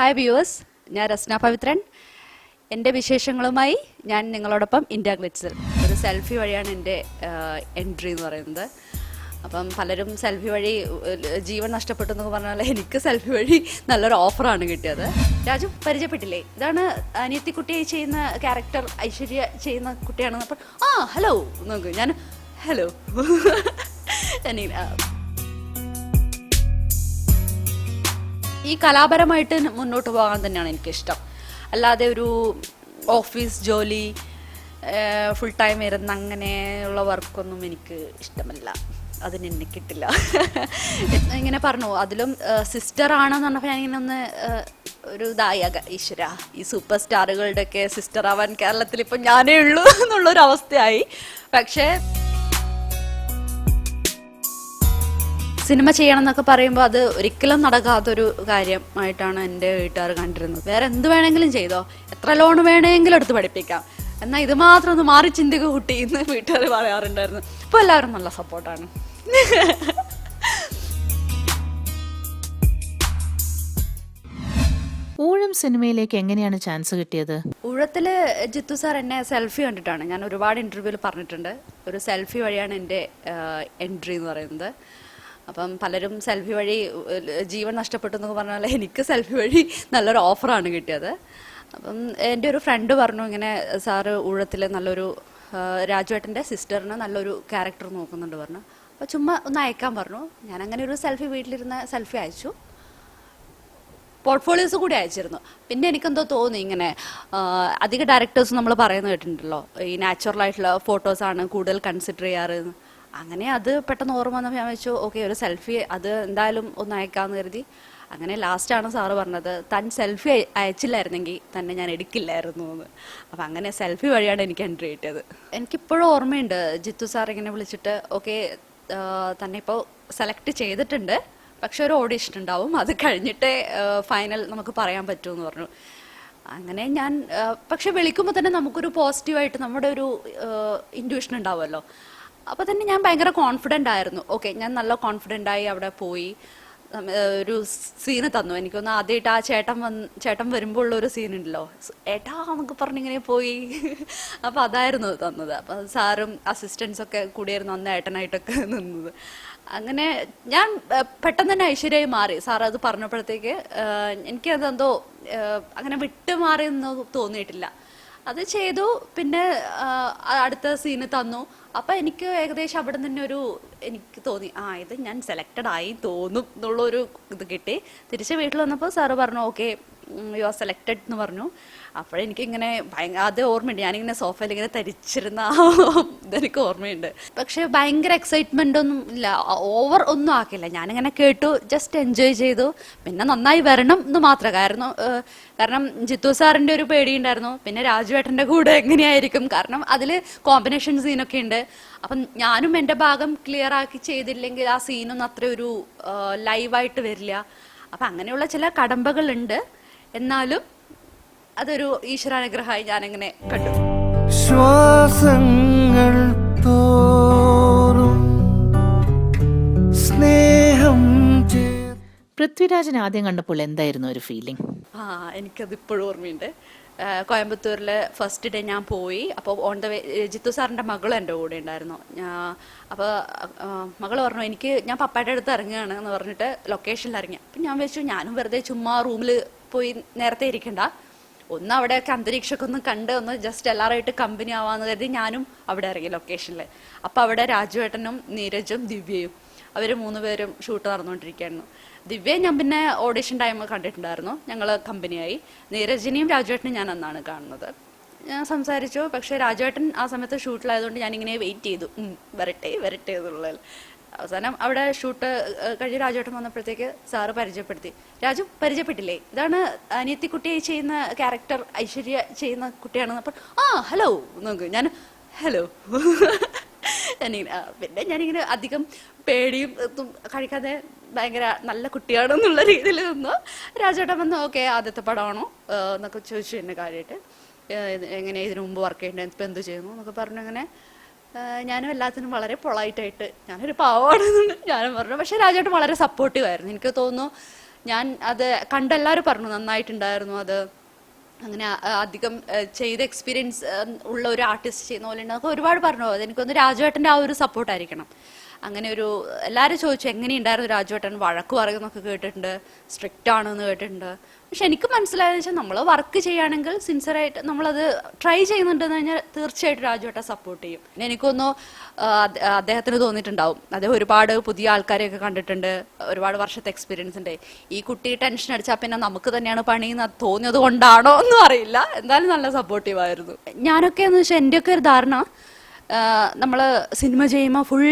Hi viewers, ഞാൻ രസ്ന പവിത്രൻ. എൻ്റെ വിശേഷങ്ങളുമായി ഞാൻ നിങ്ങളോടൊപ്പം ഇന്ത്യ ഗ്ലിറ്റ്സിൽ. ഒരു സെൽഫി വഴിയാണ് എൻ്റെ എൻട്രി എന്ന് പറയുന്നത്. അപ്പം പലരും സെൽഫി വഴി ജീവൻ നഷ്ടപ്പെട്ടു എന്നൊക്കെ പറഞ്ഞാൽ എനിക്ക് സെൽഫി വഴി നല്ലൊരു ഓഫറാണ് കിട്ടിയത്. രാജു പരിചയപ്പെട്ടില്ലേ? ഇതാണ് അനിയത്തിക്കുട്ടിയായി ചെയ്യുന്ന ക്യാരക്ടർ, ഐശ്വര്യ ചെയ്യുന്ന കുട്ടിയാണ്. അപ്പം ഹലോ നോക്ക്, ഞാൻ ഹലോ ഈ കലാപരമായിട്ട് മുന്നോട്ട് പോകാൻ തന്നെയാണ് എനിക്കിഷ്ടം. അല്ലാതെ ഒരു ഓഫീസ് ജോലി ഫുൾ ടൈം ഇരുന്ന് അങ്ങനെയുള്ള വർക്കൊന്നും എനിക്ക് ഇഷ്ടമല്ല. അതിനെന്നെ കിട്ടില്ല. ഇങ്ങനെ പറഞ്ഞു അതിലും സിസ്റ്റർ ആണെന്ന് പറഞ്ഞപ്പോൾ ഞാനിങ്ങനെ ഒന്ന് ഒരു ഇതായ ഈശ്വര, ഈ സൂപ്പർ സ്റ്റാറുകളുടെയൊക്കെ സിസ്റ്റർ ആവാൻ കേരളത്തിൽ ഇപ്പം ഞാനേ ഉള്ളൂ എന്നുള്ളൊരു അവസ്ഥയായി. പക്ഷേ സിനിമ ചെയ്യണം എന്നൊക്കെ പറയുമ്പോൾ അത് ഒരിക്കലും നടക്കാത്തൊരു കാര്യമായിട്ടാണ് എൻ്റെ വീട്ടുകാർ കണ്ടിരുന്നത്. വേറെ എന്ത് വേണമെങ്കിലും ചെയ്തോ, എത്ര ലോൺ വേണമെങ്കിലും എടുത്ത് പഠിപ്പിക്കാം, എന്നാൽ ഇത് മാത്രം ഒന്ന് മാറി ചിന്തിക്കുക കുട്ടി എന്ന് വീട്ടുകാർ പറയാറുണ്ടായിരുന്നു. ഇപ്പോൾ എല്ലാവരും നല്ല സപ്പോർട്ടാണ്. ഊഴം സിനിമയിലേക്ക് എങ്ങനെയാണ് ചാൻസ് കിട്ടിയത്? ഊഴത്തില് ജിത്തു സാർ എന്നെ സെൽഫി കണ്ടിട്ടാണ്. ഞാൻ ഒരുപാട് ഇന്റർവ്യൂവിൽ പറഞ്ഞിട്ടുണ്ട്, ഒരു സെൽഫി വഴിയാണ് എൻ്റെ എൻട്രി എന്ന് പറയുന്നത്. അപ്പം പലരും സെൽഫി വഴി ജീവൻ നഷ്ടപ്പെട്ടു എന്നൊക്കെ പറഞ്ഞാൽ എനിക്ക് സെൽഫി വഴി നല്ലൊരു ഓഫറാണ് കിട്ടിയത്. അപ്പം എൻ്റെ ഒരു ഫ്രണ്ട് പറഞ്ഞു, ഇങ്ങനെ സാറ് ഊഴത്തിൽ നല്ലൊരു രാജുവേട്ടൻ്റെ സിസ്റ്ററിന് നല്ലൊരു ക്യാരക്ടർ നോക്കുന്നുണ്ട് പറഞ്ഞു. അപ്പോൾ ചുമ്മാ ഒന്ന് അയക്കാൻ പറഞ്ഞു. ഞാൻ അങ്ങനെ ഒരു സെൽഫി വീട്ടിലിരുന്ന സെൽഫി അയച്ചു, പോർട്ട്ഫോളിയോസ് കൂടി അയച്ചിരുന്നു. പിന്നെ എനിക്കെന്തോ തോന്നി, ഇങ്ങനെ അധിക ഡയറക്ടേഴ്സ് നമ്മൾ പറയുന്നത് കേട്ടിട്ടുണ്ടല്ലോ, ഈ നാച്ചുറലായിട്ടുള്ള ഫോട്ടോസാണ് കൂടുതൽ കൺസിഡർ ചെയ്യാറ്. അങ്ങനെ അത് പെട്ടെന്ന് ഓർമ്മ വന്നപ്പോൾ ഞാൻ വെച്ചു ഓക്കെ ഒരു സെൽഫി അത് എന്തായാലും ഒന്ന് അയക്കാമെന്ന് കരുതി. അങ്ങനെ ലാസ്റ്റാണ് സാറ് പറഞ്ഞത് താൻ സെൽഫി അയച്ചില്ലായിരുന്നെങ്കിൽ തന്നെ ഞാൻ എടുക്കില്ലായിരുന്നു എന്ന്. അപ്പം അങ്ങനെ സെൽഫി വഴിയാണ് എനിക്ക് എൻട്രി കിട്ടിയത്. എനിക്കിപ്പോഴും ഓർമ്മയുണ്ട്, ജിത്തു സാർ ഇങ്ങനെ വിളിച്ചിട്ട് ഓക്കെ തന്നെ ഇപ്പോൾ സെലക്ട് ചെയ്തിട്ടുണ്ട്, പക്ഷെ ഒരു ഓഡിഷൻ ഉണ്ടാവും, അത് കഴിഞ്ഞിട്ടേ ഫൈനൽ നമുക്ക് പറയാൻ പറ്റുമെന്ന് പറഞ്ഞു. അങ്ങനെ ഞാൻ പക്ഷെ വിളിക്കുമ്പോൾ തന്നെ നമുക്കൊരു പോസിറ്റീവായിട്ട് നമ്മുടെ ഒരു ഇൻറ്റ്യൂഷൻ ഉണ്ടാവുമല്ലോ. അപ്പോൾ തന്നെ ഞാൻ ഭയങ്കര കോൺഫിഡൻ്റ് ആയിരുന്നു. ഓക്കെ ഞാൻ നല്ല കോൺഫിഡൻ്റ് ആയി അവിടെ പോയി. ഒരു സീന് തന്നു. എനിക്കൊന്ന് ആദ്യമായിട്ട് ആ ചേട്ടൻ വരുമ്പോൾ ഉള്ളൊരു സീനുണ്ടല്ലോ, ഏട്ടാ നമുക്ക് പറഞ്ഞിങ്ങനെ പോയി. അപ്പോൾ അതായിരുന്നു തന്നത്. അപ്പോൾ സാറും അസിസ്റ്റൻസൊക്കെ കൂടിയായിരുന്നു അന്ന് ഏട്ടനായിട്ടൊക്കെ നിന്നത്. അങ്ങനെ ഞാൻ പെട്ടെന്ന് തന്നെ ഐശ്വര്യമായി മാറി. സാർ അത് പറഞ്ഞപ്പോഴത്തേക്ക് എനിക്കതെന്തോ അങ്ങനെ വിട്ട് മാറിയെന്ന് തോന്നിയിട്ടില്ല. അത് ചെയ്തു. പിന്നെ അടുത്ത സീന് തന്നു. അപ്പം എനിക്ക് ഏകദേശം അവിടെ തന്നെ എനിക്ക് തോന്നി ഇത് ഞാൻ സെലക്റ്റഡ് ആയി തോന്നും എന്നുള്ളൊരു ഇത് കിട്ടി. തിരിച്ച് വീട്ടിൽ വന്നപ്പോൾ സാറ് പറഞ്ഞു ഓക്കെ യു ആർ സെലക്റ്റഡ് എന്ന് പറഞ്ഞു. അപ്പോഴെനിക്കിങ്ങനെ അത് ഓർമ്മയുണ്ട്, ഞാനിങ്ങനെ സോഫയിൽ ഇങ്ങനെ തരിച്ചിരുന്ന ഇതെനിക്ക് ഓർമ്മയുണ്ട്. പക്ഷെ ഭയങ്കര എക്സൈറ്റ്മെൻ്റ് ഒന്നും ഇല്ല, ഓവർ ഒന്നും ആക്കില്ല. ഞാനിങ്ങനെ കേട്ടു, ജസ്റ്റ് എൻജോയ് ചെയ്തു. പിന്നെ നന്നായി വരണം എന്ന് മാത്രമേ കാരണം ജിത്തു സാറിൻ്റെ ഒരു പേടിയുണ്ടായിരുന്നു. പിന്നെ രാജുവേട്ടൻ്റെ കൂടെ എങ്ങനെയായിരിക്കും, കാരണം അതിൽ കോമ്പിനേഷൻ സീനൊക്കെ ഉണ്ട്. അപ്പം ഞാനും എൻ്റെ ഭാഗം ക്ലിയർ ആക്കി ചെയ്തില്ലെങ്കിൽ ആ സീനൊന്നും അത്ര ഒരു ലൈവായിട്ട് വരില്ല. അപ്പം അങ്ങനെയുള്ള ചില കടമ്പകളുണ്ട്. എന്നാലും അതൊരു ഈശ്വരാനുഗ്രഹമായി ഞാനങ്ങനെ കണ്ടു. ശ്വാസങ്ങൾ തോറും സ്നേഹം. പൃഥ്വിരാജൻ ആദ്യം കണ്ടപ്പോൾ എന്തായിരുന്നു ഒരു ഫീലിംഗ്? എനിക്കത് ഇപ്പോഴും ഓർമ്മയുണ്ട്. കോയമ്പത്തൂരിൽ ഫസ്റ്റ് ഡേ ഞാൻ പോയി. അപ്പോൾ ഓൺ ദ വേ ജിത്തു സാറിൻ്റെ മകൾ എൻ്റെ കൂടെ ഉണ്ടായിരുന്നു. അപ്പോൾ മകൾ പറഞ്ഞു ഞാൻ പപ്പായുടെ അടുത്ത് ഇറങ്ങുകയാണ് എന്ന് പറഞ്ഞിട്ട് ലൊക്കേഷനിൽ ഇറങ്ങി. അപ്പം ഞാൻ വെച്ചു ഞാനും വെറുതെ ചുമ്മാ റൂമിൽ പോയി നേരത്തെ ഇരിക്കണ്ട, ഒന്ന് അവിടെയൊക്കെ അന്തരീക്ഷമൊക്കെ ഒന്ന് കണ്ട് ഒന്ന് ജസ്റ്റ് എല്ലാവരുമായിട്ട് കമ്പനി ആവാന്ന് കരുതി ഞാനും അവിടെ ഇറങ്ങി ലൊക്കേഷനിൽ. അപ്പോൾ അവിടെ രാജുവേട്ടനും നീരജും ദിവ്യയും അവർ 3 പേരും ഷൂട്ട് നടന്നുകൊണ്ടിരിക്കുകയായിരുന്നു. ദിവ്യയെ ഞാൻ പിന്നെ ഓഡിഷൻ ടൈം കണ്ടിട്ടുണ്ടായിരുന്നു, ഞങ്ങൾ കമ്പനിയായി. നീരജിനെയും രാജുവേട്ടനും ഞാൻ അന്നാണ് കാണുന്നത്. ഞാൻ സംസാരിച്ചു, പക്ഷേ രാജുവേട്ടൻ ആ സമയത്ത് ഷൂട്ടിലായതുകൊണ്ട് ഞാനിങ്ങനെ വെയിറ്റ് ചെയ്തു, വരട്ടെ എന്നുള്ളതിൽ. അവസാനം അവിടെ ഷൂട്ട് കഴിഞ്ഞ് രാജുവേട്ടൻ വന്നപ്പോഴത്തേക്ക് സാറ് പരിചയപ്പെടുത്തി. രാജു പരിചയപ്പെട്ടില്ലേ? ഇതാണ് അനിയത്തിക്കുട്ടിയായി ചെയ്യുന്ന ക്യാരക്ടർ, ഐശ്വര്യ ചെയ്യുന്ന കുട്ടിയാണെന്ന്. അപ്പോൾ ഹലോ നോക്ക്, ഞാൻ ഹലോ പിന്നെ ഞാനിങ്ങനെ അധികം പേടിയും കഴിക്കാതെ ഭയങ്കര നല്ല കുട്ടിയാണെന്നുള്ള രീതിയിൽ നിന്നു. രാജേട്ടൻ വന്ന് ഓക്കെ ആദ്യത്തെ പടമാണോ എന്നൊക്കെ ചോദിച്ചു എന്നെ കാര്യമായിട്ട്. എങ്ങനെ ഇതിനു മുമ്പ് വർക്ക് ചെയ്യേണ്ടത്, ഇപ്പം എന്ത് ചെയ്യുന്നു എന്നൊക്കെ പറഞ്ഞു. അങ്ങനെ ഞാനും എല്ലാത്തിനും വളരെ പൊളൈറ്റായിട്ട് ഞാനൊരു പാവമാണെന്നുണ്ട് ഞാനും പറഞ്ഞു. പക്ഷേ രാജേട്ടൻ വളരെ സപ്പോർട്ടീവ് ആയിരുന്നു. എനിക്ക് തോന്നുന്നു ഞാൻ അത് കണ്ടെല്ലാവരും പറഞ്ഞു നന്നായിട്ടുണ്ടായിരുന്നു അത്. അങ്ങനെ അധികം ചെയ്ത എക്സ്പീരിയൻസ് ഉള്ള ഒരു ആർട്ടിസ്റ്റ് ചെയ്യുന്ന പോലെ ഉണ്ട്. അതൊക്കെ ഒരുപാട് പറഞ്ഞു. അതെനിക്കൊന്ന് രാജുവേട്ടൻ്റെ ആ ഒരു സപ്പോർട്ടായിരിക്കണം. അങ്ങനെ ഒരു എല്ലാവരും ചോദിച്ചു എങ്ങനെയുണ്ടായിരുന്നു രാജുവേട്ടൻ, വഴക്ക് പറയുന്നൊക്കെ കേട്ടിട്ടുണ്ട്, സ്ട്രിക്റ്റ് ആണെന്ന് കേട്ടിട്ടുണ്ട്. പക്ഷെ എനിക്ക് മനസ്സിലായെന്ന് വെച്ചാൽ നമ്മൾ വർക്ക് ചെയ്യുകയാണെങ്കിൽ സിൻസിയറായിട്ട് നമ്മളത് ട്രൈ ചെയ്യുന്നുണ്ടെന്ന് കഴിഞ്ഞാൽ തീർച്ചയായിട്ടും രാജുവേട്ടൻ സപ്പോർട്ട് ചെയ്യും. പിന്നെ എനിക്കൊന്നു അദ്ദേഹത്തിന് തോന്നിയിട്ടുണ്ടാവും, അദ്ദേഹം ഒരുപാട് പുതിയ ആൾക്കാരെയൊക്കെ കണ്ടിട്ടുണ്ട്, ഒരുപാട് വർഷത്തെ എക്സ്പീരിയൻസ് ഉണ്ട്. ഈ കുട്ടി ടെൻഷൻ അടിച്ചാൽ പിന്നെ നമുക്ക് തന്നെയാണ് പണിയെന്ന് തോന്നിയത് കൊണ്ടാണോ ഒന്നും അറിയില്ല. എന്തായാലും നല്ല സപ്പോർട്ടീവ് ആയിരുന്നു. ഞാനൊക്കെ എന്ന് വെച്ചാൽ എൻ്റെയൊക്കെ ഒരു ധാരണ നമ്മൾ സിനിമ ചെയ്യുമ്പോൾ ഫുൾ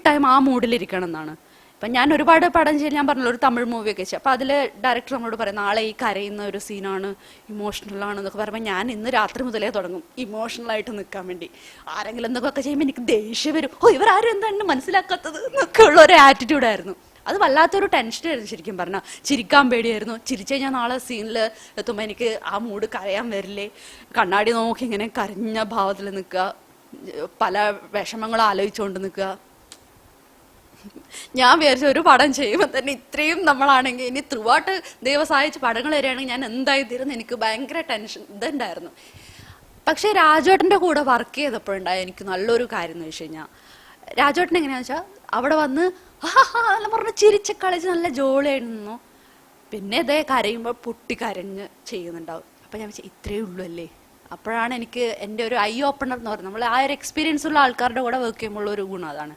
ടൈം ആ മൂഡിലിരിക്കണം എന്നാണ്. ഇപ്പം ഞാൻ ഒരുപാട് പടം ചെയ്ത് ഞാൻ പറഞ്ഞല്ലോ ഒരു തമിഴ് മൂവിയൊക്കെ ചെയ്തു. അപ്പോൾ അതിൽ ഡയറക്ടർ നമ്മളോട് പറയും നാളെ ഈ കരയുന്ന ഒരു സീനാണ്, ഇമോഷണലാണ് എന്നൊക്കെ പറയുമ്പോൾ ഞാൻ ഇന്ന് രാത്രി മുതലേ തുടങ്ങും ഇമോഷണലായിട്ട് നിൽക്കാൻ വേണ്ടി. ആരെങ്കിലും എന്തൊക്കെ ചെയ്യുമ്പോൾ എനിക്ക് ദേഷ്യം വരും, ഇവരാരും എന്താണ് മനസ്സിലാക്കാത്തത് എന്നൊക്കെ ഉള്ള ഒരു ആറ്റിറ്റ്യൂഡായിരുന്നു. അത് വല്ലാത്തൊരു ടെൻഷനായിരുന്നു ശരിക്കും പറഞ്ഞാൽ. ചിരിക്കാൻ പേടിയായിരുന്നു. ചിരിച്ചു കഴിഞ്ഞാൽ നാളെ സീനിൽ എത്തുമ്പോൾ എനിക്ക് ആ മൂഡ് കരയാൻ വരില്ലേ, കണ്ണാടി നോക്കി ഇങ്ങനെ കരഞ്ഞ ഭാവത്തിൽ നിൽക്കുക, പല വിഷമങ്ങൾ ആലോചിച്ചുകൊണ്ട് നിൽക്കുക. ഞാൻ വിചാരിച്ച ഒരു പടം ചെയ്യുമ്പോൾ തന്നെ ഇത്രയും നമ്മളാണെങ്കിൽ ഇനി ത്രൂ ഔട്ട് ദൈവം സഹായിച്ച് പടങ്ങൾ വരികയാണെങ്കിൽ ഞാൻ എന്തായി തീരുന്നു എനിക്ക് ഭയങ്കര ടെൻഷൻ ഇതുണ്ടായിരുന്നു. പക്ഷേ രാജുവേട്ടൻ്റെ കൂടെ വർക്ക് ചെയ്തപ്പോഴുണ്ടായ എനിക്ക് നല്ലൊരു കാര്യം എന്ന് വെച്ച് കഴിഞ്ഞാൽ, രാജുവേട്ടൻ എങ്ങനെയാണെന്ന് വെച്ചാൽ അവിടെ വന്ന് എല്ലാം പറഞ്ഞ് ചിരിച്ച് കളിച്ച് നല്ല ജോളിയായിരുന്നു. പിന്നെ ഇതേ കരയുമ്പോൾ പൊട്ടി കരഞ്ഞ് ചെയ്യുന്നുണ്ടാവും. അപ്പം ഞാൻ വെച്ചാൽ ഇത്രയേ ഉള്ളൂ അല്ലേ. അപ്പോഴാണ് എനിക്ക് എൻ്റെ ഒരു ഐ ഓപ്പണർ എന്ന് പറയുന്നത്, നമ്മൾ ആ ഒരു എക്സ്പീരിയൻസ് ഉള്ള ആൾക്കാരുടെ കൂടെ വർക്ക് ചെയ്യുമ്പോൾ ഒരു ഗുണം അതാണ്.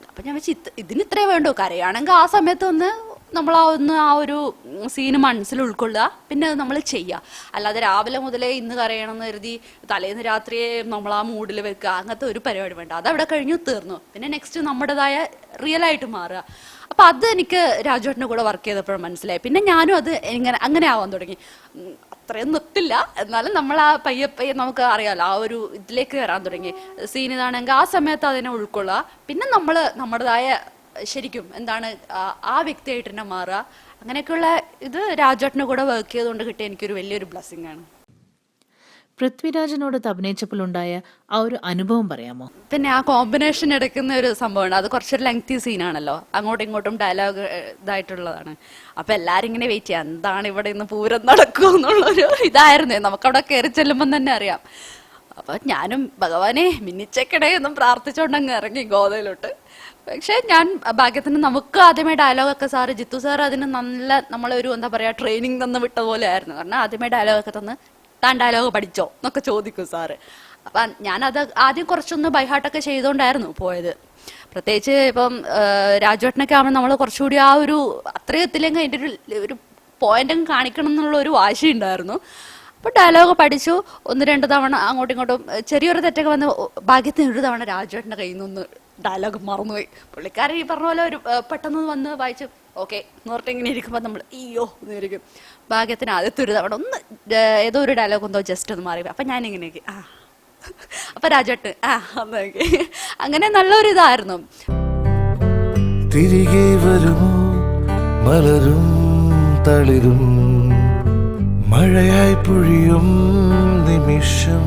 അപ്പം ഞാൻ വെച്ച് ഇതിന് ഇത്രേ വേണ്ടോ, കരയാണെങ്കിൽ ആ സമയത്ത് നമ്മൾ ആ ഒരു സീന് മനസ്സിൽ ഉൾക്കൊള്ളുക, പിന്നെ അത് നമ്മൾ ചെയ്യുക. അല്ലാതെ രാവിലെ മുതലേ ഇന്ന് കരയണം എന്ന് കരുതി തലേന്ന് രാത്രിയെ നമ്മൾ ആ മൂഡിൽ വെക്കുക, അങ്ങനത്തെ ഒരു പരിപാടി വേണ്ട. അതവിടെ കഴിഞ്ഞു തീർന്നു. പിന്നെ നെക്സ്റ്റ് നമ്മുടേതായ റിയലായിട്ട് മാറുക. അപ്പം അത് എനിക്ക് രാജുവേട്ടൻ്റെ കൂടെ വർക്ക് ചെയ്തപ്പോഴും മനസ്സിലായി. പിന്നെ ഞാനും അത് അങ്ങനെ ആവാൻ തുടങ്ങി. അത്രയും നിർത്തില്ല, എന്നാലും നമ്മൾ ആ പയ്യെ നമുക്ക് അറിയാമല്ലോ ആ ഒരു ഇതിലേക്ക് വരാൻ തുടങ്ങി. സീൻ ഇതാണെങ്കിൽ ആ സമയത്ത് അതിനെ ഉൾക്കൊള്ളുക, പിന്നെ നമ്മൾ നമ്മുടേതായ ശരിക്കും എന്താണ് ആ വ്യക്തിയായിട്ട് തന്നെ മാറുക. അങ്ങനെയൊക്കെയുള്ള ഇത് രാജുവേട്ടൻ്റെ കൂടെ വർക്ക് ചെയ്തുകൊണ്ട് കിട്ടിയ എനിക്കൊരു വലിയൊരു ബ്ലെസ്സിങ് ആണ്. പൃഥ്വിരാജിനോട് അഭിനയിച്ചപ്പോൾ ഉണ്ടായ ആ ഒരു അനുഭവം പറയാമോ? പിന്നെ ആ കോമ്പിനേഷൻ എടുക്കുന്ന ഒരു സംഭവമാണ്. അത് കുറച്ചൊരു ലെങ്തി സീനാണല്ലോ, അങ്ങോട്ടും ഇങ്ങോട്ടും ഡയലോഗ് ഇതായിട്ടുള്ളതാണ്. അപ്പം എല്ലാവരും ഇങ്ങനെ വെയിറ്റ് ചെയ്യാം, എന്താണ് ഇവിടെ ഇന്ന് പൂരം നടക്കുക എന്നുള്ളൊരു ഇതായിരുന്നു. നമുക്കവിടെ കയറി ചെല്ലുമ്പം തന്നെ അറിയാം. അപ്പം ഞാനും ഭഗവാനെ മിന്നിച്ചേക്കണേ എന്നും പ്രാർത്ഥിച്ചുകൊണ്ട് അങ്ങ് ഇറങ്ങി ഗോതയിലോട്ട്. പക്ഷെ ഞാൻ ഭാഗ്യത്തിന് നമുക്ക് ആദ്യമേ ഡയലോഗൊക്കെ സാറ് ജിത്തു സാർ അതിന് നല്ല നമ്മളൊരു എന്താ പറയുക ട്രെയിനിങ് തന്ന് വിട്ട പോലെ ആയിരുന്നു. കാരണം ആദ്യമേ ഡയലോഗൊക്കെ തന്ന് താൻ ഡയലോഗ് പഠിച്ചോ എന്നൊക്കെ ചോദിക്കും സാറ്. അപ്പം ഞാനത് ആദ്യം കുറച്ചൊന്ന് ബൈഹാർട്ടൊക്കെ ചെയ്തുകൊണ്ടായിരുന്നു പോയത്. പ്രത്യേകിച്ച് ഇപ്പം രാജുവേട്ടനൊക്കെ ആകുമ്പോൾ നമ്മൾ കുറച്ചുകൂടി ആ ഒരു അത്രയും എത്തില്ലെങ്കിൽ അതിൻ്റെ ഒരു പോയിന്റും കാണിക്കണം എന്നുള്ള ഒരു വാശി ഉണ്ടായിരുന്നു. അപ്പോൾ ഡയലോഗ് പഠിച്ചു. 1-2 തവണ അങ്ങോട്ടും ഇങ്ങോട്ടും ചെറിയൊരു തെറ്റൊക്കെ വന്ന് ഭാഗ്യത്തിന് ഒരു തവണ രാജുവേട്ടൻ്റെ കയ്യിൽ നിന്ന് ഡയലോഗ് മറന്നുപോയി. പുള്ളിക്കാരൻ ഈ പറഞ്ഞ പോലെ ഒരു പെട്ടെന്ന് വന്ന് വായിച്ചു ഓക്കെ നോർട്ട് ഇങ്ങനെ ഇരിക്കുമ്പോൾ നമ്മൾ അയ്യോ എന്നിരിക്കും. ഭാഗ്യത്തിന് ആദ്യത്തെ ഒരു തവണ ഏതോ ഒരു ഡയലോഗ് എന്തോ ജസ്റ്റ് ഒന്ന് മാറി. അപ്പം ഞാനിങ്ങനെയൊക്കെ അപ്പം രാജുവേട്ടൻ അന്നൊക്കെ അങ്ങനെ നല്ലൊരു ഇതായിരുന്നു. തിരികെ വരുമോ മലരും തളിരും മഴയായി പൊഴിയും നിമിഷം.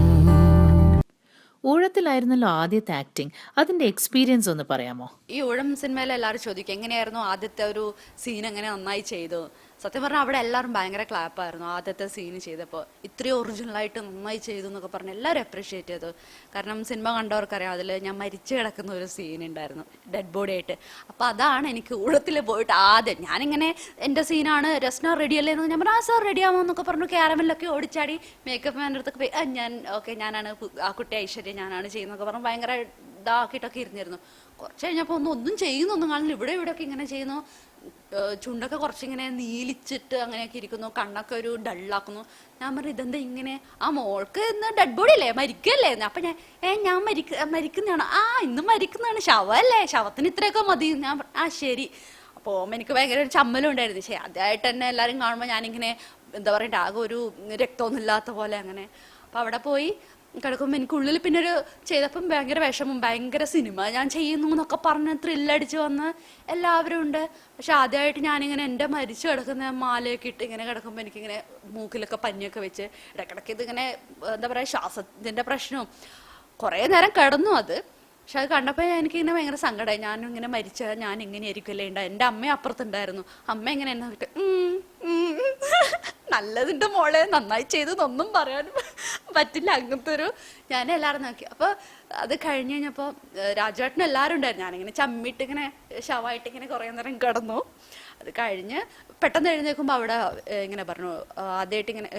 ഊഴത്തിലായിരുന്നല്ലോ ആദ്യത്തെ ആക്ടിങ്, അതിന്റെ എക്സ്പീരിയൻസ് ഒന്ന് പറയാമോ? ഈ ഊഴം സിനിമയിൽ എല്ലാവരും ചോദിക്കും എങ്ങനെയായിരുന്നു ആദ്യത്തെ ഒരു സീൻ എങ്ങനെ നന്നായി ചെയ്തു. സത്യം പറഞ്ഞാൽ അവിടെ എല്ലാവരും ഭയങ്കര ക്ലാപ്പായിരുന്നു ആദ്യത്തെ സീൻ ചെയ്തപ്പോൾ. ഇത്രയും ഒറിജിനലായിട്ട് നന്നായി ചെയ്തു എന്നൊക്കെ പറഞ്ഞ് എല്ലാവരും അപ്രീഷിയേറ്റ് ചെയ്തു. കാരണം സിനിമ കണ്ടവർക്കറിയാം, അതിൽ ഞാൻ മരിച്ചു കിടക്കുന്ന ഒരു സീൻ ഉണ്ടായിരുന്നു ഡെഡ് ബോഡി ആയിട്ട്. അപ്പോൾ അതാണ് എനിക്ക് ഊഴത്തിൽ പോയിട്ട് ആദ്യം ഞാനിങ്ങനെ എൻ്റെ സീനാണ് രസ്ന റെഡിയല്ലേ എന്ന് ഞാൻ പറഞ്ഞു സാർ റെഡിയാമോ എന്നൊക്കെ പറഞ്ഞു. ക്യാരമലിലൊക്കെ ഓടിച്ചാടി മേക്കപ്പ് മാൻ്റെ അടുത്തൊക്കെ പോയി ഞാൻ ഓക്കെ ഞാനാണ് ആ കുട്ടി ഐശ്വര്യ ഞാനാണ് ചെയ്യുന്നതൊക്കെ പറഞ്ഞു ഭയങ്കര ഇതാക്കിയിട്ടൊക്കെ ഇരുന്നിരുന്നു. കുറച്ച് കഴിഞ്ഞപ്പോൾ ഒന്നും ചെയ്യുന്നൊന്നും കാണില്ല. ഇവിടെയൊക്കെ ഇങ്ങനെ ചെയ്യുന്നു, ചുണ്ടൊക്കെ കുറച്ചിങ്ങനെ നീലിച്ചിട്ട് അങ്ങനെയൊക്കെ ഇരിക്കുന്നു, കണ്ണൊക്കെ ഒരു ഡള്ളാക്കുന്നു. ഞാൻ പറഞ്ഞു ഇതെന്താ ഇങ്ങനെ, ആ മോൾക്ക് ഇന്ന് ഡെഡ് ബോഡി അല്ലേ മരിക്കല്ലേ. അപ്പം ഞാൻ മരിക്കുന്നതാണോ? ഇന്ന് മരിക്കുന്നതാണ്, ശവമല്ലേ, ശവത്തിന് ഇത്രയൊക്കെ മതി. ഞാൻ ശരി. അപ്പോൾ എനിക്ക് ഭയങ്കര ഒരു ചമ്മലും ഉണ്ടായിരുന്നു. പക്ഷേ ആദ്യമായിട്ട് തന്നെ എല്ലാവരും കാണുമ്പോൾ ഞാനിങ്ങനെ എന്താ പറയുക ആകെ ഒരു രക്തമൊന്നും ഇല്ലാത്ത പോലെ അങ്ങനെ. അപ്പോൾ അവിടെ പോയി കിടക്കുമ്പോൾ എനിക്കുള്ളിൽ പിന്നെ ഒരു ചെയ്തപ്പം ഭയങ്കര വിഷമം, ഭയങ്കര സിനിമ ഞാൻ ചെയ്യുന്നു എന്നൊക്കെ പറഞ്ഞ് ത്രില്ലടിച്ച് വന്ന് എല്ലാവരും ഉണ്ട്. പക്ഷെ ആദ്യമായിട്ട് ഞാനിങ്ങനെ എൻ്റെ മരിച്ചു കിടക്കുന്ന മാലയൊക്കെ ഇട്ട് ഇങ്ങനെ കിടക്കുമ്പോൾ എനിക്കിങ്ങനെ മൂക്കിലൊക്കെ പഞ്ഞൊക്കെ വെച്ച് ഇടയ്ക്കിടയ്ക്ക് ഇതിങ്ങനെ എന്താ പറയുക ശ്വാസത്തിൻ്റെ പ്രശ്നവും കുറേ നേരം കിടന്നു അത്. പക്ഷെ അത് കണ്ടപ്പോൾ എനിക്കിങ്ങനെ ഭയങ്കര സങ്കടമായി. ഞാനും ഇങ്ങനെ മരിച്ചാൽ ഞാൻ ഇങ്ങനെ ആയിരിക്കുമല്ലേ ഉണ്ടായി. എൻ്റെ അമ്മ അപ്പുറത്തുണ്ടായിരുന്നു. അമ്മ ഇങ്ങനെ എന്നെ വിട്ട് നല്ലതിന്റെ മോളെ നന്നായി ചെയ്തെന്നൊന്നും പറയാനും പറ്റില്ല. അങ്ങനത്തെ ഒരു ഞാൻ എല്ലാവരും നോക്കി. അപ്പോൾ അത് കഴിഞ്ഞ് കഴിഞ്ഞപ്പോൾ രാജുവേട്ടനും എല്ലാവരും ഉണ്ടായിരുന്നു. ഞാനിങ്ങനെ ചമ്മിട്ട് ഇങ്ങനെ ശവമായിട്ട് ഇങ്ങനെ കുറേ നേരം കിടന്നു. അത് കഴിഞ്ഞ് പെട്ടെന്ന് എഴുന്നേൽക്കുമ്പോൾ അവിടെ ഇങ്ങനെ പറഞ്ഞു, ആദ്യമായിട്ട് ഇങ്ങനെ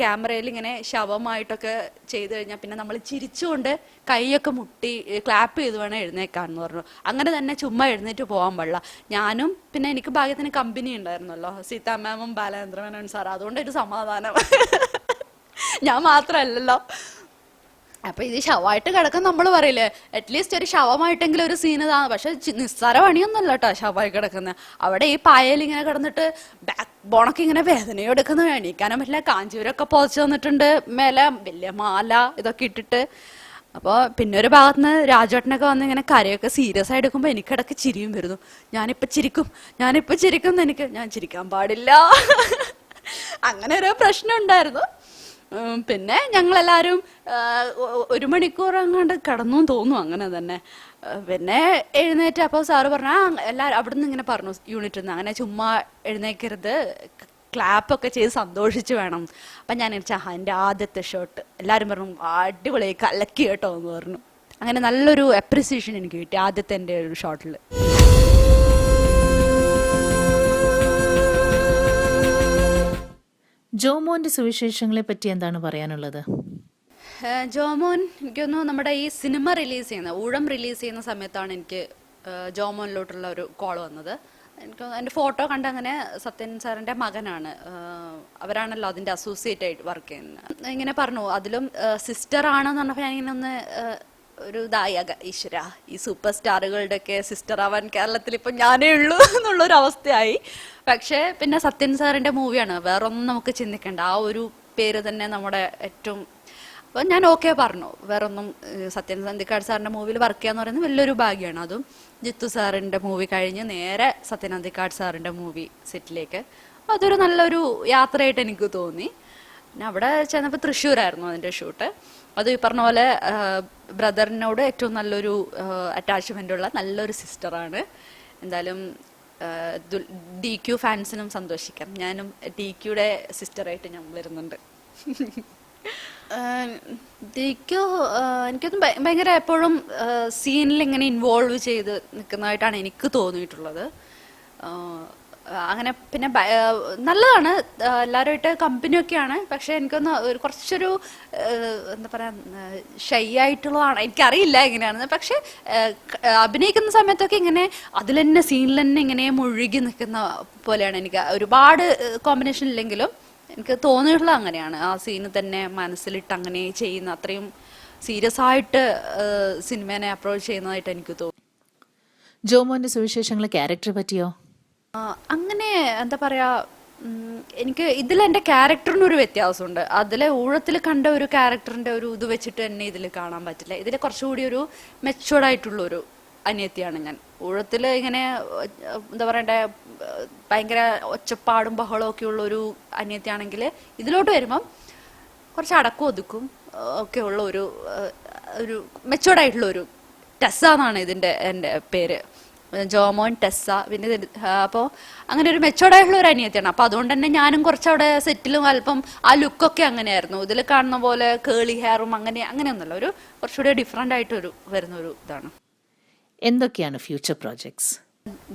ക്യാമറയിൽ ഇങ്ങനെ ശവമായിട്ടൊക്കെ ചെയ്ത് കഴിഞ്ഞാൽ പിന്നെ നമ്മൾ ചിരിച്ചുകൊണ്ട് കൈയൊക്കെ മുട്ടി ക്ലാപ്പ് ചെയ്ത് വേണം എഴുന്നേക്കാന്ന് പറഞ്ഞു. അങ്ങനെ തന്നെ ചുമ്മാ എഴുന്നേറ്റ് പോകാൻ പാടില്ല. ഞാനും പിന്നെ എനിക്ക് ഭാഗ്യത്തിന് കമ്പനി ഉണ്ടായിരുന്നല്ലോ, സീതാ മാമും ബാലേന്ദ്രമേനോൻ സാർ. അതുകൊണ്ട് ഒരു സമാധാനം. ഞാൻ മാത്രമല്ലല്ലോ. അപ്പൊ ഇത് ശവമായിട്ട് കിടക്കാൻ നമ്മൾ പറയില്ലേ, അറ്റ്ലീസ്റ്റ് ഒരു ശവമായിട്ടെങ്കിലും ഒരു സീൻ ഇതാണ്. പക്ഷെ നിസ്സാര പണിയൊന്നുമല്ല കേട്ടോ ശവമായി കിടക്കുന്നത്. അവിടെ ഈ പായൽ ഇങ്ങനെ കിടന്നിട്ട് ബാക്ക് ബോണൊക്കെ ഇങ്ങനെ വേദനയെടുക്കുന്ന, എണീക്കാനും പറ്റില്ല. കാഞ്ചീവരൊക്കെ പൊതച്ചു തന്നിട്ടുണ്ട്, മേലെ വലിയ മാല ഇതൊക്കെ ഇട്ടിട്ട്. അപ്പോൾ പിന്നെ ഒരു ഭാഗത്തുനിന്ന് രാജേട്ടനൊക്കെ വന്ന് ഇങ്ങനെ കരയൊക്കെ സീരിയസ് ആയി എടുക്കുമ്പോൾ എനിക്കിടക്ക് ചിരിയും വരുന്നു. ഞാനിപ്പോൾ ചിരിക്കും എനിക്ക് ഞാൻ ചിരിക്കാൻ പാടില്ല. അങ്ങനെ ഒരു പ്രശ്നം ഉണ്ടായിരുന്നു. പിന്നെ ഞങ്ങളെല്ലാവരും 1 മണിക്കൂർ അങ്ങോട്ട് കിടന്നു തോന്നും അങ്ങനെ തന്നെ. പിന്നെ എഴുന്നേറ്റ് അപ്പോൾ സാറ് പറഞ്ഞു, എല്ലാവരും അവിടെ നിന്ന് ഇങ്ങനെ പറഞ്ഞു യൂണിറ്റിൽ നിന്ന്, അങ്ങനെ ചുമ്മാ എഴുന്നേക്കരുത്, ക്ലാപ്പൊക്കെ ചെയ്ത് സന്തോഷിച്ച് വേണം. അപ്പം ഞാൻ എൻ്റെ ആദ്യത്തെ ഷോട്ട് എല്ലാവരും പറഞ്ഞു അടിപൊളിയായി കലക്കി കേട്ടോ എന്ന് പറഞ്ഞു. അങ്ങനെ നല്ലൊരു അപ്രിസിയേഷൻ എനിക്ക് കിട്ടി ആദ്യത്തെ എൻ്റെ ഒരു ഷോട്ടിൽ. ജോമോന്റെ സുവിശേഷങ്ങളെ പറ്റി എന്താണ് പറയാനുള്ളത്? ജോമോൻ എനിക്കൊന്നു നമ്മുടെ ഈ സിനിമ റിലീസ് ചെയ്യുന്ന ഊഴം റിലീസ് ചെയ്യുന്ന സമയത്താണ് എനിക്ക് ജോമോനിലോട്ടുള്ള ഒരു കോൾ വന്നത്. എനിക്ക് എൻ്റെ ഫോട്ടോ കണ്ട് അങ്ങനെ സത്യൻ സാറിൻ്റെ മകനാണ്, അവരാണല്ലോ അതിൻ്റെ അസോസിയേറ്റ് ആയിട്ട് വർക്ക് ചെയ്യുന്നത്. ഇങ്ങനെ പറഞ്ഞു അതിലും സിസ്റ്റർ ആണെന്ന് പറഞ്ഞപ്പോൾ ഞാനിങ്ങനെ ഒന്ന് ഒരു ദായക ഈശ്വര, ഈ സൂപ്പർ സ്റ്റാറുകളുടെയൊക്കെ സിസ്റ്റർ ആവാൻ കേരളത്തിൽ ഇപ്പം ഞാനേ ഉള്ളൂ എന്നുള്ളൊരു അവസ്ഥയായി. പക്ഷേ പിന്നെ സത്യൻ സാറിൻ്റെ മൂവിയാണ്, വേറൊന്നും നമുക്ക് ചിന്തിക്കേണ്ട, ആ ഒരു പേര് തന്നെ നമ്മുടെ ഏറ്റവും. അപ്പം ഞാൻ ഓക്കെ പറഞ്ഞു, വേറൊന്നും. സത്യൻ അന്തിക്കാട് സാറിൻ്റെ മൂവിയിൽ വർക്ക് ചെയ്യാന്ന് പറയുന്നത് വലിയൊരു ഭാഗ്യമാണ്. അതും ജിത്തു സാറിൻ്റെ മൂവി കഴിഞ്ഞ് നേരെ സത്യൻ അന്തിക്കാട് സാറിൻ്റെ മൂവി സെറ്റിലേക്ക്. അതൊരു നല്ലൊരു യാത്രയായിട്ട് എനിക്ക് തോന്നി. പിന്നെ അവിടെ ചെന്നപ്പോൾ തൃശ്ശൂരായിരുന്നു അതിൻ്റെ ഷൂട്ട്. അത് ഈ പറഞ്ഞ പോലെ ബ്രദറിനോട് ഏറ്റവും നല്ലൊരു അറ്റാച്ച്മെൻ്റുള്ള നല്ലൊരു സിസ്റ്ററാണ്. എന്തായാലും DQ ഫാൻസിനും സന്തോഷിക്കാം, ഞാനും DQയുടെ സിസ്റ്ററായിട്ട് ഞാൻ വരുന്നുണ്ട്. DQ എനിക്കൊന്നും ഭയങ്കര എപ്പോഴും സീനിൽ ഇങ്ങനെ ഇൻവോൾവ് ചെയ്ത് നിൽക്കുന്നതായിട്ടാണ് എനിക്ക് തോന്നിയിട്ടുള്ളത്. അങ്ങനെ പിന്നെ നല്ലതാണ്, എല്ലാവരുമായിട്ട് കമ്പനിയൊക്കെയാണ്. പക്ഷെ എനിക്കൊന്ന് കുറച്ചൊരു എന്താ പറയുക ഷൈ ആയിട്ടുള്ളതാണ്, എനിക്കറിയില്ല എങ്ങനെയാണെന്ന്. പക്ഷെ അഭിനയിക്കുന്ന സമയത്തൊക്കെ ഇങ്ങനെ അതിൽ തന്നെ സീനിൽ തന്നെ ഇങ്ങനെ മുഴുകി നിൽക്കുന്ന പോലെയാണ്. എനിക്ക് ഒരുപാട് കോമ്പിനേഷൻ ഇല്ലെങ്കിലും എനിക്ക് തോന്നിയിട്ടുള്ളത് അങ്ങനെയാണ്. ആ സീന് തന്നെ മനസ്സിലിട്ട് അങ്ങനെ ചെയ്യുന്ന, അത്രയും സീരിയസ് ആയിട്ട് സിനിമേനെ അപ്രോച്ച് ചെയ്യുന്നതായിട്ട് എനിക്ക് തോന്നുന്നു. ജോമോന്റെ സുവിശേഷങ്ങളെ ക്യാരക്ടറെ പറ്റിയോ? അങ്ങനെ എന്താ പറയാ, എനിക്ക് ഇതിലെൻ്റെ ക്യാരക്ടറിനൊരു വ്യത്യാസമുണ്ട്. അതിലെ ഊഴത്തിൽ കണ്ട ഒരു ക്യാരക്ടറിൻ്റെ ഒരു ഇത് വെച്ചിട്ട് തന്നെ ഇതിൽ കാണാൻ പറ്റില്ല. ഇതിൽ കുറച്ചുകൂടി ഒരു മെച്ചുവേർഡ് ആയിട്ടുള്ളൊരു അനിയത്തിയാണ് ഞാൻ. ഊഴത്തിൽ ഇങ്ങനെ എന്താ പറയണ്ടേ, ഭയങ്കര ഒച്ചപ്പാടും ബഹളവും ഒക്കെ ഉള്ളൊരു അനിയത്തിയാണെങ്കിൽ ഇതിലോട്ട് വരുമ്പം കുറച്ച് അടക്കം ഒതുക്കും ഒക്കെ ഉള്ള ഒരു മെച്ചുവേർഡ് ആയിട്ടുള്ള ഒരു ടെസ്സ എന്നാണ് ഇതിൻ്റെ എൻ്റെ പേര്, ജോമോൻ ടെസ്സ. പിന്നെ അപ്പോൾ അങ്ങനെ ഒരു മെച്ചോർഡായിട്ടുള്ള ഒരു അനിയത്തിയാണ്. അപ്പോൾ അതുകൊണ്ട് തന്നെ ഞാനും കുറച്ചവിടെ സെറ്റിലും അല്പം ആ ലുക്കൊക്കെ അങ്ങനെയായിരുന്നു. ഇതിൽ കാണുന്ന പോലെ കേളി ഹെയറും അങ്ങനെയൊന്നുമല്ല, ഒരു കുറച്ചുകൂടി ഡിഫറെൻ്റ് ആയിട്ടൊരു വരുന്നൊരു ഇതാണ്. എന്തൊക്കെയാണ് ഫ്യൂച്ചർ പ്രോജക്ട്സ്?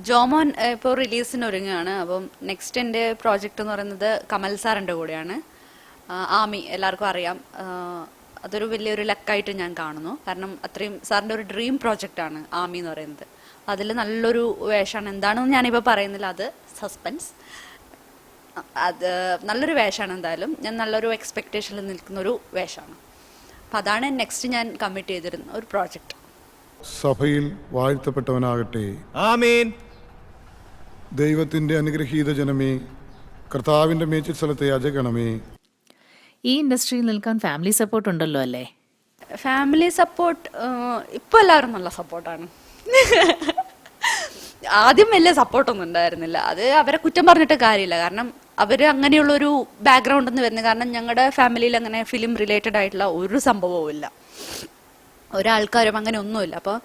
ജോമോൻ ഇപ്പോൾ റിലീസിന് ഒരുങ്ങുകയാണ്. അപ്പം നെക്സ്റ്റ് എൻ്റെ പ്രോജക്റ്റ് എന്ന് പറയുന്നത് കമൽ സാറിൻ്റെ കൂടെയാണ്. ആമി എല്ലാവർക്കും അറിയാം. അതൊരു വലിയൊരു ലക്കായിട്ട് ഞാൻ കാണുന്നു. കാരണം അത്രയും സാറിൻ്റെ ഒരു ഡ്രീം പ്രോജക്റ്റാണ് ആമി എന്ന് പറയുന്നത്. അതിൽ നല്ലൊരു വേഷമാണ്, എന്താണെന്ന് ഞാനിപ്പോൾ പറയുന്നില്ല, അത് സസ്പെൻസ്. അത് നല്ലൊരു വേഷമാണ്. എന്തായാലും ഞാൻ നല്ലൊരു എക്സ്പെക്റ്റേഷനിൽ നിൽക്കുന്നൊരു വേഷമാണ്. അപ്പം അതാണ് നെക്സ്റ്റ് ഞാൻ കമ്മിറ്റ് ചെയ്തിരുന്ന ഒരു പ്രോജക്റ്റ്. സഭയിൽ വാഴ്ത്തപ്പെട്ടവനാകട്ടെ. ആമേൻ. ദൈവത്തിൻ്റെ അനുഗ്രഹീത ജനമേ, കർത്താവിൻ്റെ മേച്ചിൽ സ്ഥലത്തെ യാചകണമേ. ഈ ഇൻഡസ്ട്രിയിൽ നിൽക്കാൻ ഫാമിലി സപ്പോർട്ട് ഉണ്ടല്ലോ അല്ലേ? ഫാമിലി സപ്പോർട്ട് ഇപ്പോൾ എല്ലാവരും നല്ല സപ്പോർട്ടാണ്. ആദ്യം വലിയ സപ്പോർട്ടൊന്നും ഉണ്ടായിരുന്നില്ല. അത് അവരെ കുറ്റം പറഞ്ഞിട്ട് കാര്യമില്ല, കാരണം അവർ അങ്ങനെയുള്ളൊരു ബാക്ക്ഗ്രൗണ്ടിൽ നിന്ന് വരുന്നത്. കാരണം ഞങ്ങളുടെ ഫാമിലിയിൽ അങ്ങനെ ഫിലിം റിലേറ്റഡ് ആയിട്ടുള്ള ഒരു സംഭവവും ഇല്ല, ഒരാൾക്കാരും അങ്ങനെ ഒന്നുമില്ല. അപ്പോൾ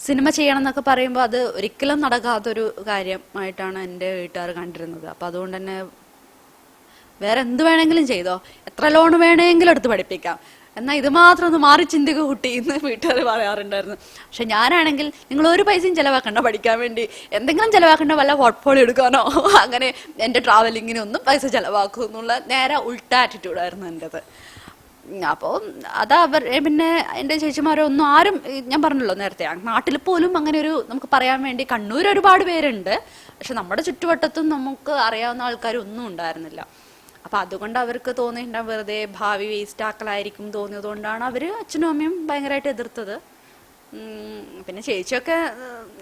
സിനിമ ചെയ്യണം എന്നൊക്കെ പറയുമ്പോൾ അത് ഒരിക്കലും നടക്കാത്തൊരു കാര്യമായിട്ടാണ് എൻ്റെ വീട്ടുകാർ കണ്ടിരുന്നത്. അപ്പോൾ അതുകൊണ്ട് തന്നെ വേറെ എന്ത് വേണമെങ്കിലും ചെയ്തോ, എത്ര ലോൺ വേണമെങ്കിലും എടുത്ത് പഠിപ്പിക്കാം, എന്നാൽ ഇത് മാത്രം ഒന്ന് മാറി ചിന്തിക്കുക കുട്ടി എന്ന് വീട്ടുകാർ പറയാറുണ്ടായിരുന്നു. പക്ഷെ ഞാനാണെങ്കിൽ നിങ്ങൾ ഒരു പൈസയും ചിലവാക്കണ്ട പഠിക്കാൻ വേണ്ടി, എന്തെങ്കിലും ചിലവാക്കണ്ട, വല്ല പോർട്ട്ഫോളിയോ എടുക്കാനോ അങ്ങനെ എൻ്റെ ട്രാവലിങ്ങിനൊന്നും പൈസ ചിലവാക്കൂ എന്നുള്ള നേരെ ഉൾട്ട ആറ്റിറ്റ്യൂഡായിരുന്നു എൻ്റെത്. അപ്പോൾ അതാ പിന്നെ എൻ്റെ ചേച്ചിമാരോ ഒന്നും ആരും, ഞാൻ പറഞ്ഞല്ലോ നേരത്തെ, നാട്ടിൽ പോലും അങ്ങനെ ഒരു നമുക്ക് പറയാൻ വേണ്ടി കണ്ണൂർ ഒരുപാട് പേരുണ്ട്, പക്ഷെ നമ്മുടെ ചുറ്റുവട്ടത്തും നമുക്ക് അറിയാവുന്ന ആൾക്കാരൊന്നും ഉണ്ടായിരുന്നില്ല. അപ്പം അതുകൊണ്ട് അവർക്ക് തോന്നിയിട്ടുണ്ടാകും വെറുതെ ഭാവി വേസ്റ്റ് ആക്കലായിരിക്കും തോന്നിയത് കൊണ്ടാണ് അവർ അച്ഛനും അമ്മയും ഭയങ്കരമായിട്ട് എതിർത്തത്. പിന്നെ ചേച്ചിയൊക്കെ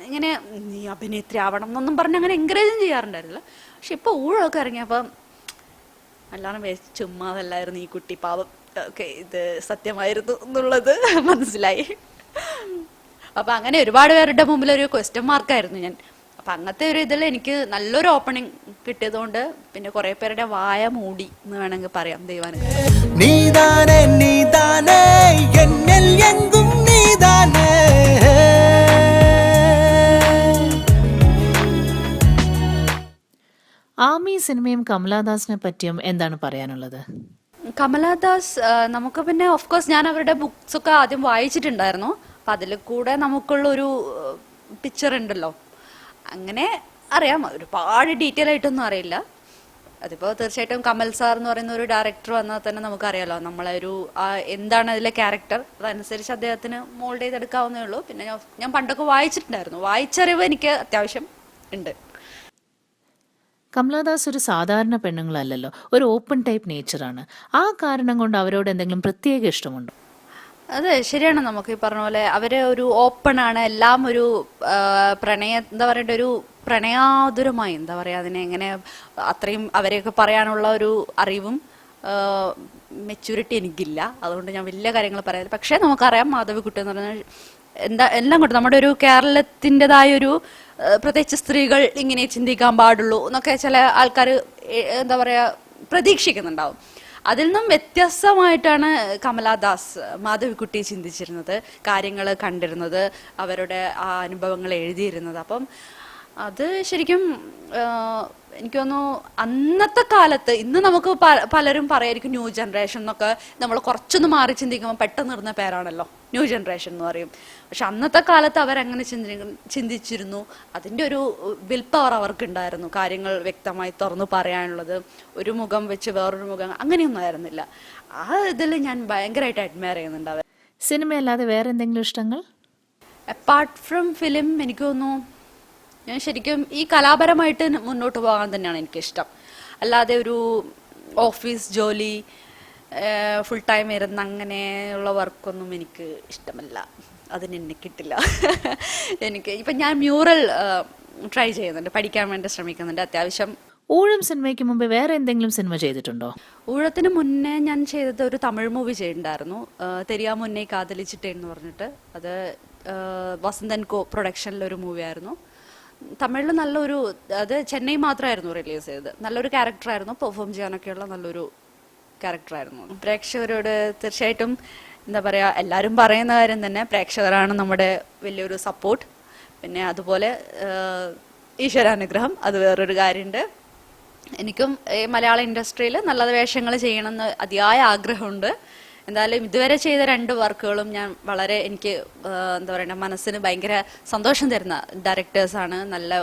ഇങ്ങനെ നീ അഭിനേത്രി ആവണം എന്നൊന്നും പറഞ്ഞ് അങ്ങനെ എൻകറേജും ചെയ്യാറുണ്ടായിരുന്നില്ല. പക്ഷെ ഇപ്പോൾ ഊഴമൊക്കെ ഇറങ്ങിയപ്പം അല്ലാതെ വേസ്റ്റ് ചുമ്മാതല്ലായിരുന്നു ഈ കുട്ടി പാവം, ഓക്കെ ഇത് സത്യമായിരുന്നു എന്നുള്ളത് മനസ്സിലായി. അപ്പം അങ്ങനെ ഒരുപാട് പേരുടെ മുമ്പിൽ ഒരു ക്വസ്റ്റ്യൻ മാർക്കായിരുന്നു ഞാൻ. അപ്പം അങ്ങനത്തെ ഒരു ഇതിൽ എനിക്ക് നല്ലൊരു ഓപ്പണിങ് കിട്ടിയതുകൊണ്ട് പിന്നെ കുറേ പേരുടെ വായ മൂടി എന്ന് വേണമെങ്കിൽ പറയാം ദൈവാനുഗ്രഹം. നീതാനേ നീതാനേ എന്നിൽ എങ്കും നീതാനേ. ആമി സിനിമയും കമലാദാസിനെ പറ്റിയും എന്താണ് പറയാനുള്ളത്? കമലാദാസ് നമുക്ക് പിന്നെ ഓഫ്കോഴ്സ് ഞാൻ അവരുടെ ബുക്സ് ഒക്കെ ആദ്യം വായിച്ചിട്ടുണ്ടായിരുന്നു. അപ്പം അതിൽ കൂടെ നമുക്കുള്ളൊരു പിക്ചർ ഉണ്ടല്ലോ, അങ്ങനെ അറിയാം. ഒരുപാട് ഡീറ്റെയിൽ ആയിട്ടൊന്നും അറിയില്ല. അതിപ്പോൾ തീർച്ചയായിട്ടും കമൽ സാർ എന്ന് പറയുന്ന ഒരു ഡയറക്ടർ വന്നാൽ തന്നെ നമുക്കറിയാലോ നമ്മളെ ഒരു എന്താണ് അതിലെ ക്യാരക്ടർ, അതനുസരിച്ച് അദ്ദേഹത്തിന് മോൾഡ് ചെയ്തെടുക്കാവുന്നേ ഉള്ളൂ. പിന്നെ ഞാൻ പണ്ടൊക്കെ വായിച്ചിട്ടുണ്ടായിരുന്നു, വായിച്ചറിവ് എനിക്ക് അത്യാവശ്യം ഉണ്ട്. കമലാദാസ് ഒരു സാധാരണ പെണ്ണുങ്ങളല്ലല്ലോ, ഒരു ഓപ്പൺ ടൈപ്പ് നേച്ചറാണ്. ആ കാരണം കൊണ്ട് അവരോട് എന്തെങ്കിലും പ്രത്യേക ഇഷ്ടമുണ്ടോ? അതെ, ശരിയാണ്. നമുക്ക് ഈ പറഞ്ഞ പോലെ അവര് ഒരു ഓപ്പൺ ആണ്, എല്ലാം ഒരു എന്താ പറയണ്ട, ഒരു പ്രണയാതുരമായി, എന്താ പറയാ അതിനെ, എങ്ങനെ അത്രയും അവരെയൊക്കെ പറയാനുള്ള ഒരു അറിവും മെച്യൂരിറ്റി എനിക്കില്ല. അതുകൊണ്ട് ഞാൻ വലിയ കാര്യങ്ങൾ പറയാം. പക്ഷേ നമുക്കറിയാം മാധവിക്കുട്ടി എന്ന് പറഞ്ഞാൽ എല്ലാം കൊണ്ട് നമ്മുടെ ഒരു കേരളത്തിൻ്റെതായൊരു പ്രത്യേകിച്ച് സ്ത്രീകൾ ഇങ്ങനെ ചിന്തിക്കാൻ പാടുള്ളൂ എന്നൊക്കെ ചില ആൾക്കാർ എന്താ പറയാ പ്രതീക്ഷിക്കുന്നുണ്ടാവും. അതിൽ നിന്നും വ്യത്യസ്തമായിട്ടാണ് കമലാദാസ് മാധവിക്കുട്ടി ചിന്തിച്ചിരുന്നത്, കാര്യങ്ങൾ കണ്ടിരുന്നത്, അവരുടെ ആ അനുഭവങ്ങൾ എഴുതിയിരുന്നത്. അപ്പം അത് ശരിക്കും എനിക്ക് തോന്നുന്നു അന്നത്തെ കാലത്ത്, ഇന്ന് നമുക്ക് പലരും പറയായിരിക്കും ന്യൂ ജനറേഷൻ എന്നൊക്കെ, നമ്മൾ കുറച്ചൊന്ന് മാറി ചിന്തിക്കുമ്പോൾ പെട്ടെന്ന് ഇടുന്ന പേരാണല്ലോ ന്യൂ ജനറേഷൻ എന്ന് പറയും. പക്ഷെ അന്നത്തെ കാലത്ത് അവരങ്ങനെ ചിന്തിച്ചിരുന്നു. അതിൻ്റെ ഒരു വിൽ പവർ അവർക്കുണ്ടായിരുന്നു, കാര്യങ്ങൾ വ്യക്തമായി തുറന്നു പറയാനുള്ളത്. ഒരു മുഖം വെച്ച് വേറൊരു മുഖം അങ്ങനെയൊന്നും ആയിരുന്നില്ല. ആ ഇതിൽ ഞാൻ ഭയങ്കരമായിട്ട് അഡ്മയർ ചെയ്യുന്നുണ്ട് അവർ. സിനിമയല്ലാതെ വേറെ എന്തെങ്കിലും ഇഷ്ടങ്ങൾ? അപ്പാർട്ട് ഫ്രം ഫിലിം എനിക്ക് തോന്നുന്നു ഞാൻ ശരിക്കും ഈ കലാപരമായിട്ട് മുന്നോട്ട് പോകാൻ തന്നെയാണ് എനിക്കിഷ്ടം. അല്ലാതെ ഒരു ഓഫീസ് ജോലി ഫുൾ ടൈം ഇരുന്ന് അങ്ങനെയുള്ള വർക്കൊന്നും എനിക്ക് ഇഷ്ടമല്ല, അതിനെന്നെ കിട്ടില്ല. എനിക്ക് ഇപ്പം ഞാൻ മ്യൂറൽ ട്രൈ ചെയ്യുന്നുണ്ട്, പഠിക്കാൻ വേണ്ടി ശ്രമിക്കുന്നുണ്ട് അത്യാവശ്യം. ഊഴം സിനിമയ്ക്ക് മുമ്പ് വേറെ എന്തെങ്കിലും സിനിമ ചെയ്തിട്ടുണ്ടോ? ഊഴത്തിന് മുന്നേ ഞാൻ ചെയ്തത് ഒരു തമിഴ് മൂവി ചെയ്തിട്ടുണ്ടായിരുന്നു, തെരിയാ മുന്നേ കാതലിച്ചിട്ടേ എന്ന് പറഞ്ഞിട്ട്. അത് വസന്തൻ കോ പ്രൊഡക്ഷനിലൊരു മൂവിയായിരുന്നു. തമിഴിൽ നല്ലൊരു, അത് ചെന്നൈ മാത്രമായിരുന്നു റിലീസ് ചെയ്തത്. നല്ലൊരു ക്യാരക്ടറായിരുന്നു, പെർഫോം ചെയ്യാനൊക്കെയുള്ള നല്ലൊരു ക്യാരക്ടറായിരുന്നു. പ്രേക്ഷകരോട് തീർച്ചയായിട്ടും എന്താ പറയുക, എല്ലാവരും പറയുന്ന കാര്യം തന്നെ, പ്രേക്ഷകരാണ് നമ്മുടെ വലിയൊരു സപ്പോർട്ട്. പിന്നെ അതുപോലെ ഈശ്വരാനുഗ്രഹം, അത് വേറൊരു കാര്യമുണ്ട്. എനിക്കും ഈ മലയാള ഇൻഡസ്ട്രിയിൽ നല്ല വേഷങ്ങൾ ചെയ്യണമെന്ന് അതിയായ ആഗ്രഹമുണ്ട്. എന്തായാലും ഇതുവരെ ചെയ്ത 2 വർക്കുകളും ഞാൻ വളരെ, എനിക്ക് എന്താ പറയുക, മനസ്സിന് ഭയങ്കര സന്തോഷം തരുന്ന ഡയറക്ടേഴ്സാണ്, നല്ല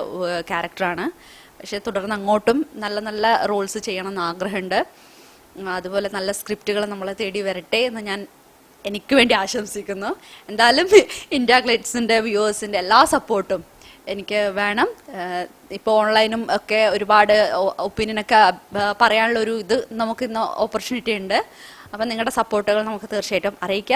ക്യാരക്ടറാണ്. പക്ഷെ തുടർന്ന് അങ്ങോട്ടും നല്ല നല്ല റോൾസ് ചെയ്യണമെന്ന് ആഗ്രഹമുണ്ട്. അതുപോലെ നല്ല സ്ക്രിപ്റ്റുകൾ നമ്മളെ തേടി വരട്ടെ എന്ന് ഞാൻ എനിക്ക് വേണ്ടി ആശംസിക്കുന്നു. എന്തായാലും ഇന്ത്യ ഗ്ലിറ്റ്സിൻ്റെ വ്യൂവേഴ്സിൻ്റെ എല്ലാ സപ്പോർട്ടും എനിക്ക് വേണം. ഇപ്പോൾ ഓൺലൈനും ഒക്കെ ഒരുപാട് ഒപ്പീനിയനൊക്കെ പറയാനുള്ളൊരു ഇത് നമുക്ക് ഇന്ന് ഓപ്പർച്യൂണിറ്റി ഉണ്ട്. അപ്പം നിങ്ങളുടെ സപ്പോർട്ടുകൾ നമുക്ക് തീർച്ചയായിട്ടും അറിയിക്കാം.